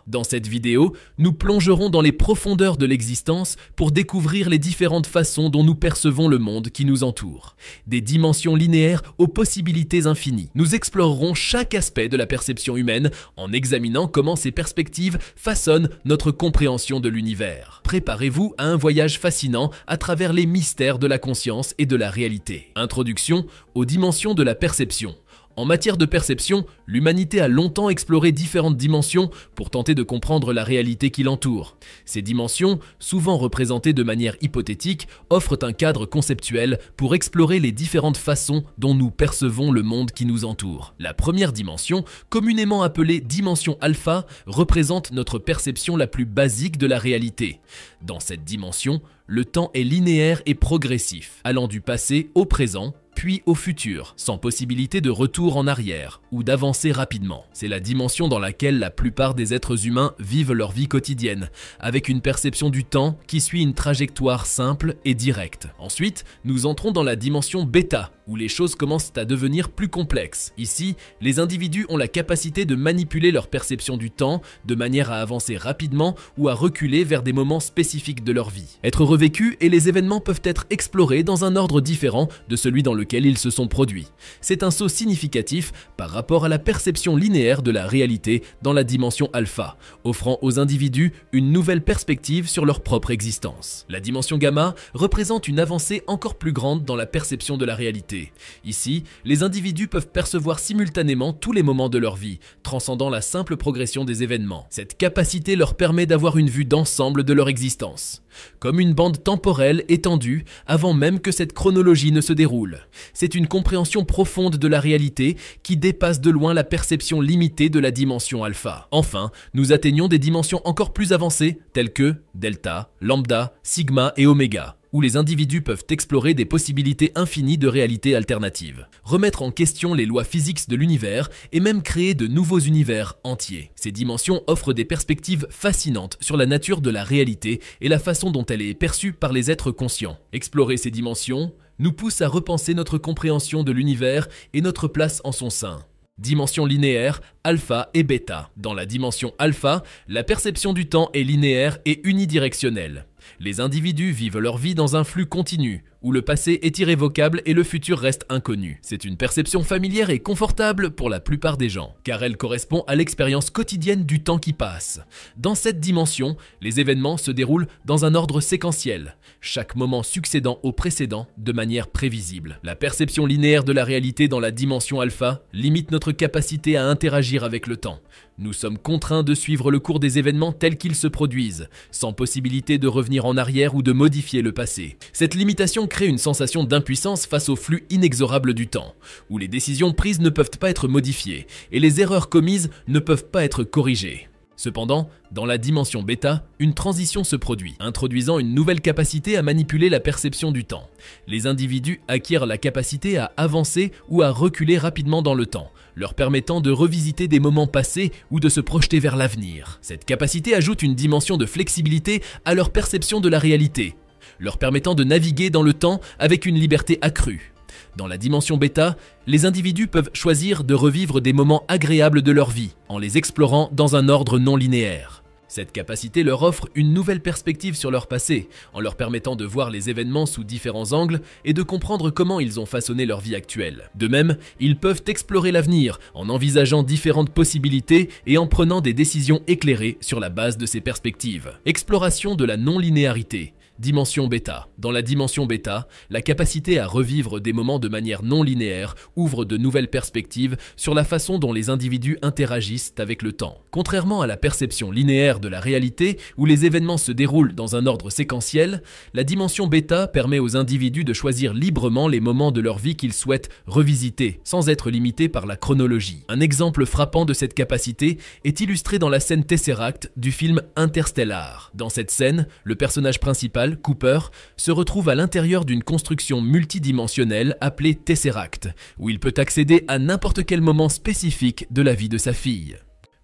Dans cette vidéo, nous plongerons dans les profondeurs de l'existence pour découvrir les différentes façons dont nous percevons le monde qui nous entoure. Des dimensions linéaires aux possibilités infinies. Nous explorerons chaque aspect de la perception humaine en examinant comment ces perspectives façonnent notre compréhension de l'univers. Préparez-vous à un voyage fascinant à travers les mystères de la conscience et de la réalité. Introduction aux dimensions de la perception. En matière de perception, l'humanité a longtemps exploré différentes dimensions pour tenter de comprendre la réalité qui l'entoure. Ces dimensions, souvent représentées de manière hypothétique, offrent un cadre conceptuel pour explorer les différentes façons dont nous percevons le monde qui nous entoure. La première dimension, communément appelée dimension alpha, représente notre perception la plus basique de la réalité. Dans cette dimension, le temps est linéaire et progressif, allant du passé au présent, puis au futur, sans possibilité de retour en arrière ou d'avancer rapidement. C'est la dimension dans laquelle la plupart des êtres humains vivent leur vie quotidienne, avec une perception du temps qui suit une trajectoire simple et directe. Ensuite, nous entrons dans la dimension bêta, où les choses commencent à devenir plus complexes. Ici, les individus ont la capacité de manipuler leur perception du temps de manière à avancer rapidement ou à reculer vers des moments spécifiques de leur vie. Être revécus et les événements peuvent être explorés dans un ordre différent de celui dans lequel ils se sont produits. C'est un saut significatif par rapport à la perception linéaire de la réalité dans la dimension alpha, offrant aux individus une nouvelle perspective sur leur propre existence. La dimension gamma représente une avancée encore plus grande dans la perception de la réalité. Ici, les individus peuvent percevoir simultanément tous les moments de leur vie, transcendant la simple progression des événements. Cette capacité leur permet d'avoir une vue d'ensemble de leur existence, comme une bande temporelle étendue avant même que cette chronologie ne se déroule. C'est une compréhension profonde de la réalité qui dépasse de loin la perception limitée de la dimension alpha. Enfin, nous atteignons des dimensions encore plus avancées telles que delta, lambda, sigma et oméga, où les individus peuvent explorer des possibilités infinies de réalités alternatives, remettre en question les lois physiques de l'univers et même créer de nouveaux univers entiers. Ces dimensions offrent des perspectives fascinantes sur la nature de la réalité et la façon dont elle est perçue par les êtres conscients. Explorer ces dimensions nous pousse à repenser notre compréhension de l'univers et notre place en son sein. Dimension linéaire, alpha et bêta. Dans la dimension alpha, la perception du temps est linéaire et unidirectionnelle. Les individus vivent leur vie dans un flux continu, où le passé est irrévocable et le futur reste inconnu. C'est une perception familière et confortable pour la plupart des gens, car elle correspond à l'expérience quotidienne du temps qui passe. Dans cette dimension, les événements se déroulent dans un ordre séquentiel, chaque moment succédant au précédent de manière prévisible. La perception linéaire de la réalité dans la dimension alpha limite notre capacité à interagir avec le temps. Nous sommes contraints de suivre le cours des événements tels qu'ils se produisent, sans possibilité de revenir en arrière ou de modifier le passé. Cette limitation crée une sensation d'impuissance face au flux inexorable du temps, où les décisions prises ne peuvent pas être modifiées et les erreurs commises ne peuvent pas être corrigées. Cependant, dans la dimension bêta, une transition se produit, introduisant une nouvelle capacité à manipuler la perception du temps. Les individus acquièrent la capacité à avancer ou à reculer rapidement dans le temps, leur permettant de revisiter des moments passés ou de se projeter vers l'avenir. Cette capacité ajoute une dimension de flexibilité à leur perception de la réalité, leur permettant de naviguer dans le temps avec une liberté accrue. Dans la dimension bêta, les individus peuvent choisir de revivre des moments agréables de leur vie, en les explorant dans un ordre non linéaire. Cette capacité leur offre une nouvelle perspective sur leur passé, en leur permettant de voir les événements sous différents angles et de comprendre comment ils ont façonné leur vie actuelle. De même, ils peuvent explorer l'avenir en envisageant différentes possibilités et en prenant des décisions éclairées sur la base de ces perspectives. Exploration de la non-linéarité. Dimension bêta. Dans la dimension bêta, la capacité à revivre des moments de manière non linéaire ouvre de nouvelles perspectives sur la façon dont les individus interagissent avec le temps. Contrairement à la perception linéaire de la réalité, où les événements se déroulent dans un ordre séquentiel, la dimension bêta permet aux individus de choisir librement les moments de leur vie qu'ils souhaitent revisiter, sans être limités par la chronologie. Un exemple frappant de cette capacité est illustré dans la scène Tesseract du film Interstellar. Dans cette scène, le personnage principal, Cooper, se retrouve à l'intérieur d'une construction multidimensionnelle appelée Tesseract, où il peut accéder à n'importe quel moment spécifique de la vie de sa fille.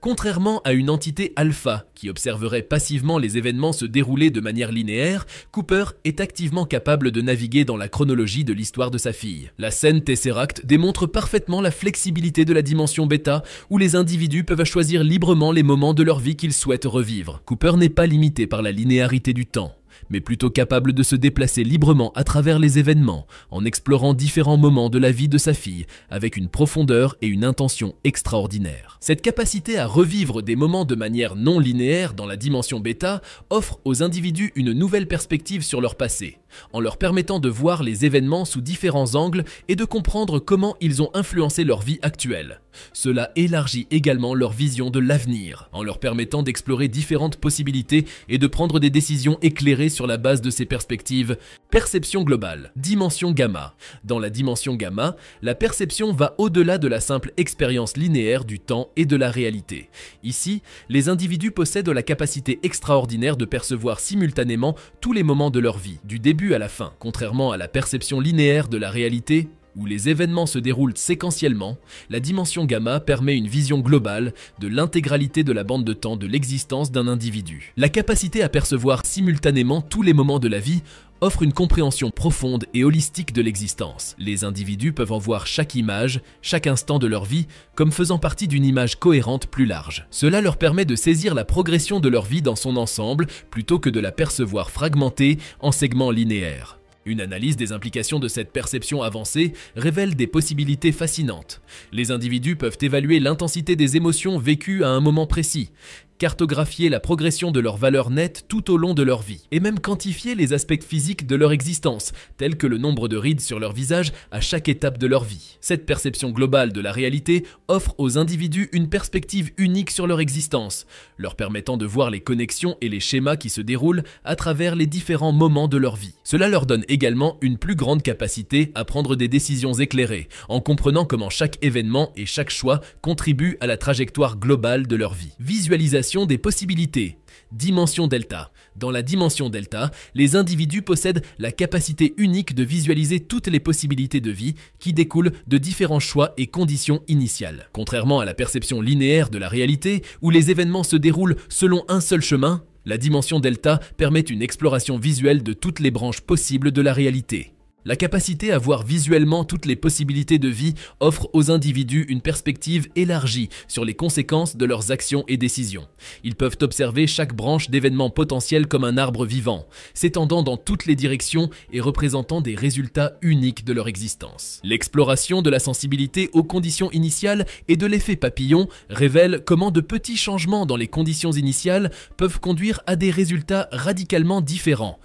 Contrairement à une entité alpha qui observerait passivement les événements se dérouler de manière linéaire, Cooper est activement capable de naviguer dans la chronologie de l'histoire de sa fille. La scène Tesseract démontre parfaitement la flexibilité de la dimension bêta où les individus peuvent choisir librement les moments de leur vie qu'ils souhaitent revivre. Cooper n'est pas limité par la linéarité du temps, mais plutôt capable de se déplacer librement à travers les événements, en explorant différents moments de la vie de sa fille, avec une profondeur et une intention extraordinaires. Cette capacité à revivre des moments de manière non linéaire dans la dimension bêta offre aux individus une nouvelle perspective sur leur passé, en leur permettant de voir les événements sous différents angles et de comprendre comment ils ont influencé leur vie actuelle. Cela élargit également leur vision de l'avenir, en leur permettant d'explorer différentes possibilités et de prendre des décisions éclairées sur la base de ces perspectives. Perception globale, dimension gamma. Dans la dimension gamma, la perception va au-delà de la simple expérience linéaire du temps et de la réalité. Ici, les individus possèdent la capacité extraordinaire de percevoir simultanément tous les moments de leur vie, du début à la fin. Contrairement à la perception linéaire de la réalité, où les événements se déroulent séquentiellement, la dimension gamma permet une vision globale de l'intégralité de la bande de temps de l'existence d'un individu. La capacité à percevoir simultanément tous les moments de la vie offre une compréhension profonde et holistique de l'existence. Les individus peuvent en voir chaque image, chaque instant de leur vie, comme faisant partie d'une image cohérente plus large. Cela leur permet de saisir la progression de leur vie dans son ensemble, plutôt que de la percevoir fragmentée en segments linéaires. Une analyse des implications de cette perception avancée révèle des possibilités fascinantes. Les individus peuvent évaluer l'intensité des émotions vécues à un moment précis, cartographier la progression de leurs valeurs nettes tout au long de leur vie, et même quantifier les aspects physiques de leur existence, tels que le nombre de rides sur leur visage à chaque étape de leur vie. Cette perception globale de la réalité offre aux individus une perspective unique sur leur existence, leur permettant de voir les connexions et les schémas qui se déroulent à travers les différents moments de leur vie. Cela leur donne également une plus grande capacité à prendre des décisions éclairées, en comprenant comment chaque événement et chaque choix contribuent à la trajectoire globale de leur vie. Visualisation des possibilités. Dimension delta. Dans la dimension delta, les individus possèdent la capacité unique de visualiser toutes les possibilités de vie qui découlent de différents choix et conditions initiales. Contrairement à la perception linéaire de la réalité, où les événements se déroulent selon un seul chemin, la dimension delta permet une exploration visuelle de toutes les branches possibles de la réalité. La capacité à voir visuellement toutes les possibilités de vie offre aux individus une perspective élargie sur les conséquences de leurs actions et décisions. Ils peuvent observer chaque branche d'événements potentiels comme un arbre vivant, s'étendant dans toutes les directions et représentant des résultats uniques de leur existence. L'exploration de la sensibilité aux conditions initiales et de l'effet papillon révèle comment de petits changements dans les conditions initiales peuvent conduire à des résultats radicalement différents.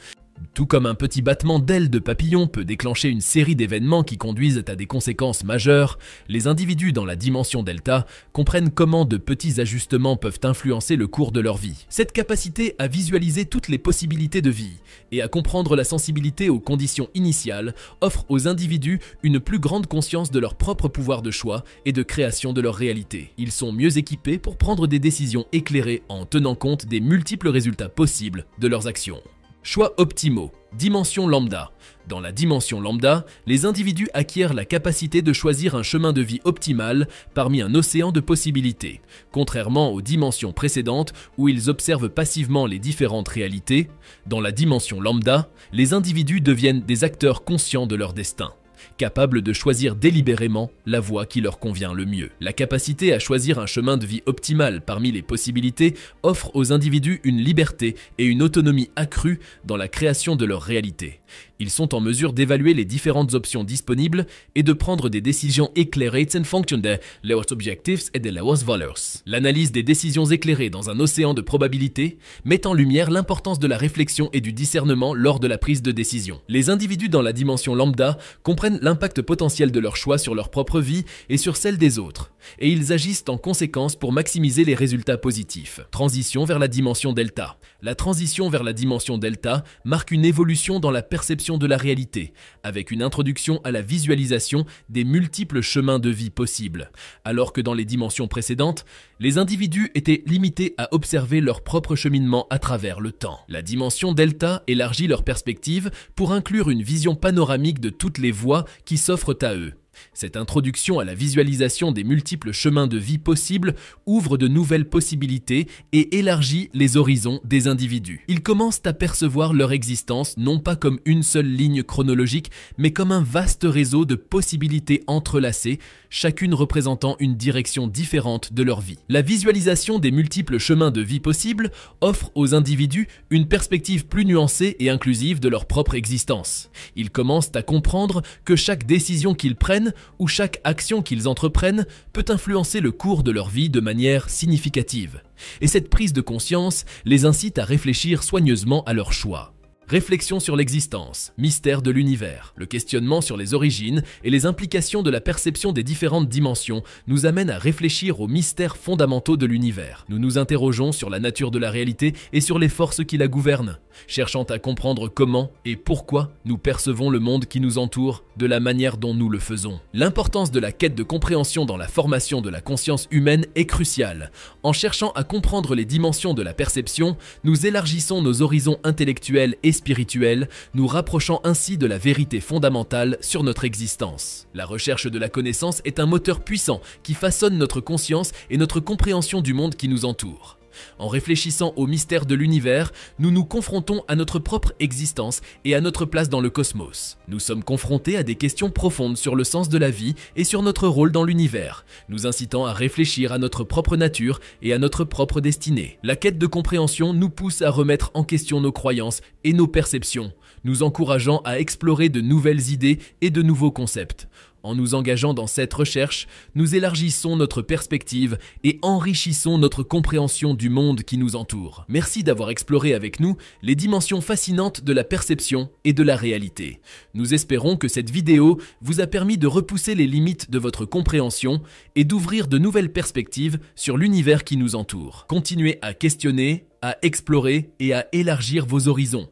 Tout comme un petit battement d'ailes de papillon peut déclencher une série d'événements qui conduisent à des conséquences majeures, les individus dans la dimension delta comprennent comment de petits ajustements peuvent influencer le cours de leur vie. Cette capacité à visualiser toutes les possibilités de vie et à comprendre la sensibilité aux conditions initiales offre aux individus une plus grande conscience de leur propre pouvoir de choix et de création de leur réalité. Ils sont mieux équipés pour prendre des décisions éclairées en tenant compte des multiples résultats possibles de leurs actions. Choix optimaux. Dimension lambda. Dans la dimension lambda, les individus acquièrent la capacité de choisir un chemin de vie optimal parmi un océan de possibilités. Contrairement aux dimensions précédentes où ils observent passivement les différentes réalités, dans la dimension lambda, les individus deviennent des acteurs conscients de leur destin, capables de choisir délibérément la voie qui leur convient le mieux. La capacité à choisir un chemin de vie optimal parmi les possibilités offre aux individus une liberté et une autonomie accrue dans la création de leur réalité. Ils sont en mesure d'évaluer les différentes options disponibles et de prendre des décisions éclairées en fonction de leurs objectifs et de leurs valeurs. L'analyse des décisions éclairées dans un océan de probabilités met en lumière l'importance de la réflexion et du discernement lors de la prise de décision. Les individus dans la dimension lambda comprennent l'impact potentiel de leur choix sur leur propre vie et sur celle des autres, et ils agissent en conséquence pour maximiser les résultats positifs. Transition vers la dimension delta. La transition vers la dimension delta marque une évolution dans la perception de la réalité, avec une introduction à la visualisation des multiples chemins de vie possibles. Alors que dans les dimensions précédentes, les individus étaient limités à observer leur propre cheminement à travers le temps. La dimension delta élargit leur perspective pour inclure une vision panoramique de toutes les voies qui s'offrent à eux. Cette introduction à la visualisation des multiples chemins de vie possibles ouvre de nouvelles possibilités et élargit les horizons des individus. Ils commencent à percevoir leur existence non pas comme une seule ligne chronologique, mais comme un vaste réseau de possibilités entrelacées, chacune représentant une direction différente de leur vie. La visualisation des multiples chemins de vie possibles offre aux individus une perspective plus nuancée et inclusive de leur propre existence. Ils commencent à comprendre que chaque décision qu'ils prennent ou chaque action qu'ils entreprennent peut influencer le cours de leur vie de manière significative. Et cette prise de conscience les incite à réfléchir soigneusement à leurs choix. Réflexion sur l'existence, mystère de l'univers. Le questionnement sur les origines et les implications de la perception des différentes dimensions nous amène à réfléchir aux mystères fondamentaux de l'univers. Nous nous interrogeons sur la nature de la réalité et sur les forces qui la gouvernent, cherchant à comprendre comment et pourquoi nous percevons le monde qui nous entoure de la manière dont nous le faisons. L'importance de la quête de compréhension dans la formation de la conscience humaine est cruciale. En cherchant à comprendre les dimensions de la perception, nous élargissons nos horizons intellectuels et spirituels, nous rapprochant ainsi de la vérité fondamentale sur notre existence. La recherche de la connaissance est un moteur puissant qui façonne notre conscience et notre compréhension du monde qui nous entoure. En réfléchissant au mystère de l'univers, nous nous confrontons à notre propre existence et à notre place dans le cosmos. Nous sommes confrontés à des questions profondes sur le sens de la vie et sur notre rôle dans l'univers, nous incitant à réfléchir à notre propre nature et à notre propre destinée. La quête de compréhension nous pousse à remettre en question nos croyances et nos perceptions, nous encourageant à explorer de nouvelles idées et de nouveaux concepts. En nous engageant dans cette recherche, nous élargissons notre perspective et enrichissons notre compréhension du monde qui nous entoure. Merci d'avoir exploré avec nous les dimensions fascinantes de la perception et de la réalité. Nous espérons que cette vidéo vous a permis de repousser les limites de votre compréhension et d'ouvrir de nouvelles perspectives sur l'univers qui nous entoure. Continuez à questionner, à explorer et à élargir vos horizons,